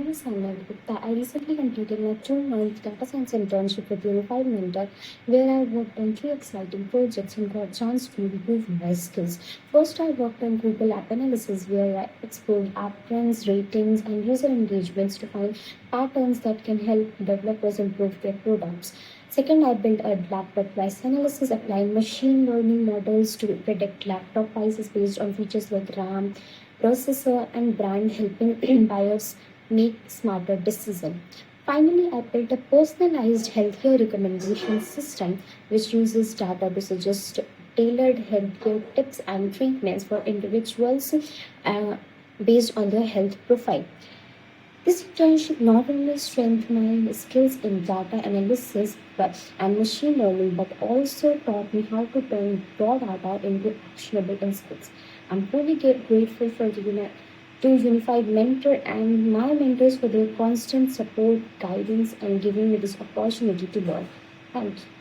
is Sanya Gupta. I recently completed my 2-month data science internship with UnifiedMentor, where I worked on 3 exciting projects and got a chance to improve my skills. First, I worked on Google App Analysis, where I explored app trends, ratings, and user engagements to find patterns that can help developers improve their products. Second, I built a laptop price analysis, applying machine learning models to predict laptop prices based on features like RAM, processor, and brand, helping buyers make smarter decisions. Finally, I built a personalized healthcare recommendation system which uses data to suggest tailored healthcare tips and treatments for individuals uh, based on their health profile. This internship not only strengthened my skills in data analysis and machine learning, but also taught me how to turn raw data into actionable insights. I'm truly grateful to Unified Mentor and my mentors for their constant support, guidance, and giving me this opportunity to learn. Thank you.